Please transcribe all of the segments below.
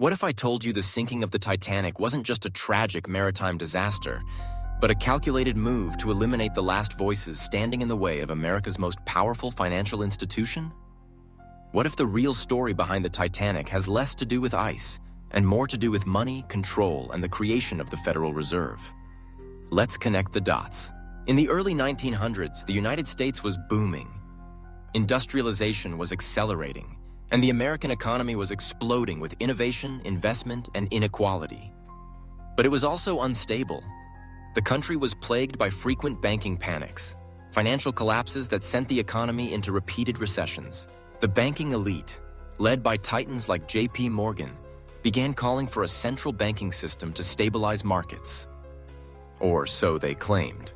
What if I told you the sinking of the Titanic wasn't just a tragic maritime disaster, but a calculated move to eliminate the last voices standing in the way of America's most powerful financial institution? What if the real story behind the Titanic has less to do with ice and more to do with money, control, and the creation of the Federal Reserve? Let's connect the dots. In the early 1900s, the United States was booming. Industrialization was accelerating, and the American economy was exploding with innovation, investment, and inequality. But it was also unstable. The country was plagued by frequent banking panics, financial collapses that sent the economy into repeated recessions. The banking elite, led by titans like J.P. Morgan, began calling for a central banking system to stabilize markets. Or so they claimed.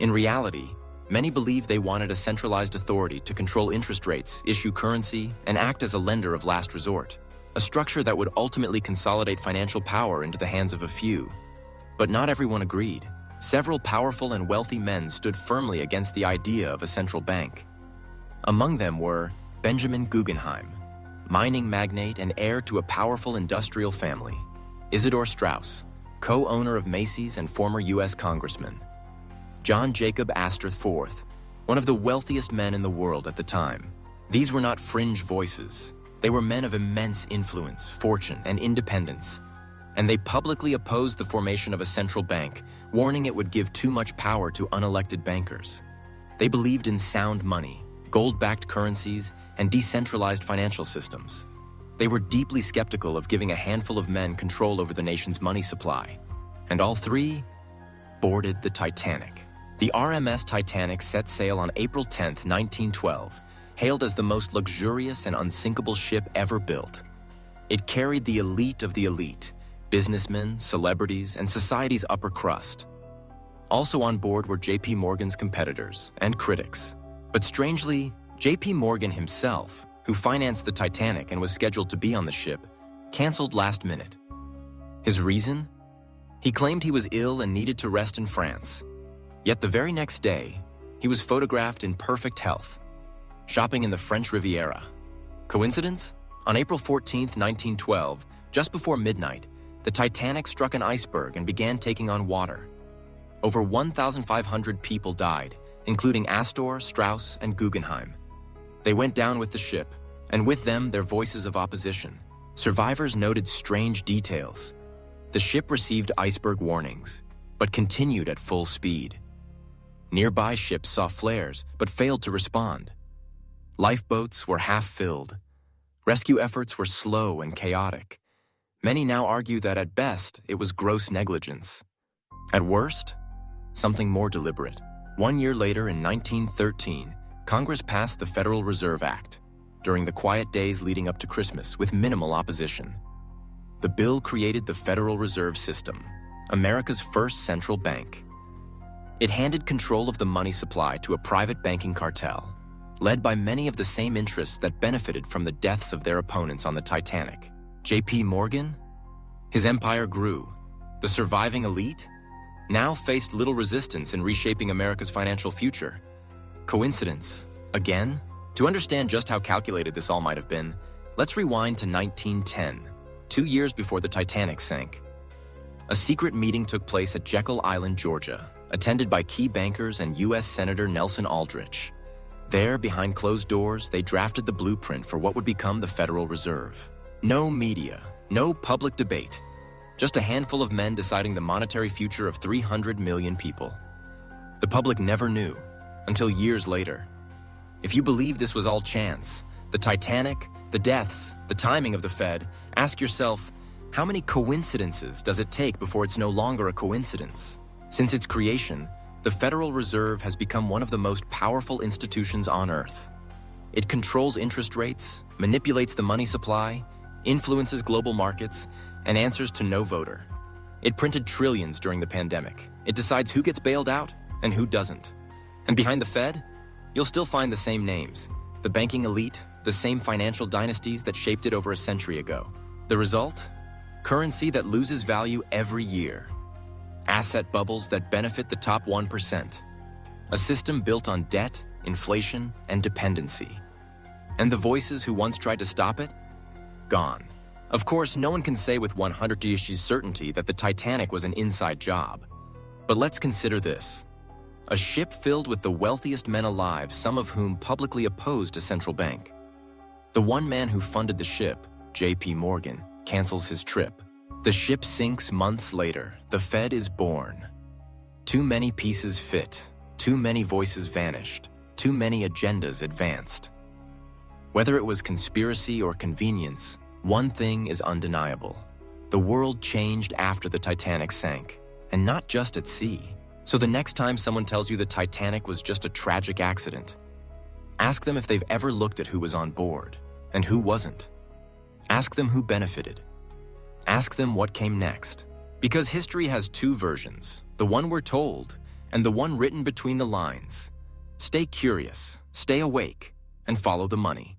In reality, many believed they wanted a centralized authority to control interest rates, issue currency, and act as a lender of last resort, a structure that would ultimately consolidate financial power into the hands of a few. But not everyone agreed. Several powerful and wealthy men stood firmly against the idea of a central bank. Among them were Benjamin Guggenheim, mining magnate and heir to a powerful industrial family; Isidor Straus, co-owner of Macy's and former U.S. congressman; John Jacob Astor IV, one of the wealthiest men in the world at the time. These were not fringe voices. They were men of immense influence, fortune, and independence. And they publicly opposed the formation of a central bank, warning it would give too much power to unelected bankers. They believed in sound money, gold-backed currencies, and decentralized financial systems. They were deeply skeptical of giving a handful of men control over the nation's money supply. And all three boarded the Titanic. The RMS Titanic set sail on April 10, 1912, hailed as the most luxurious and unsinkable ship ever built. It carried the elite of the elite, businessmen, celebrities, and society's upper crust. Also on board were J.P. Morgan's competitors and critics. But strangely, J.P. Morgan himself, who financed the Titanic and was scheduled to be on the ship, canceled last minute. His reason? He claimed he was ill and needed to rest in France. Yet the very next day, he was photographed in perfect health, shopping in the French Riviera. Coincidence? On April 14, 1912, just before midnight, the Titanic struck an iceberg and began taking on water. Over 1,500 people died, including Astor, Straus, and Guggenheim. They went down with the ship, and with them their voices of opposition. Survivors noted strange details. The ship received iceberg warnings, but continued at full speed. Nearby ships saw flares, but failed to respond. Lifeboats were half-filled. Rescue efforts were slow and chaotic. Many now argue that at best, it was gross negligence. At worst, something more deliberate. 1 year later, in 1913, Congress passed the Federal Reserve Act during the quiet days leading up to Christmas with minimal opposition. The bill created the Federal Reserve System, America's first central bank. It handed control of the money supply to a private banking cartel, led by many of the same interests that benefited from the deaths of their opponents on the Titanic. J.P. Morgan? His empire grew. The surviving elite now faced little resistance in reshaping America's financial future. Coincidence? Again? To understand just how calculated this all might have been, let's rewind to 1910, 2 years before the Titanic sank. A secret meeting took place at Jekyll Island, Georgia, attended by key bankers and U.S. Senator Nelson Aldrich. There, behind closed doors, they drafted the blueprint for what would become the Federal Reserve. No media, no public debate, just a handful of men deciding the monetary future of 300 million people. The public never knew, until years later. If you believe this was all chance, the Titanic, the deaths, the timing of the Fed, ask yourself, how many coincidences does it take before it's no longer a coincidence? Since its creation, the Federal Reserve has become one of the most powerful institutions on Earth. It controls interest rates, manipulates the money supply, influences global markets, and answers to no voter. It printed trillions during the pandemic. It decides who gets bailed out and who doesn't. And behind the Fed, you'll still find the same names, the banking elite, the same financial dynasties that shaped it over a century ago. The result? Currency that loses value every year. Asset bubbles that benefit the top 1%. A system built on debt, inflation, and dependency. And the voices who once tried to stop it? Gone. Of course, no one can say with 100% certainty that the Titanic was an inside job. But let's consider this. A ship filled with the wealthiest men alive, some of whom publicly opposed a central bank. The one man who funded the ship, J.P. Morgan, cancels his trip. The ship sinks months later. The Fed is born. Too many pieces fit. Too many voices vanished. Too many agendas advanced. Whether it was conspiracy or convenience, one thing is undeniable. The world changed after the Titanic sank, and not just at sea. So the next time someone tells you the Titanic was just a tragic accident, ask them if they've ever looked at who was on board and who wasn't. Ask them who benefited. Ask them what came next. Because history has two versions, the one we're told and the one written between the lines. Stay curious, stay awake, and follow the money.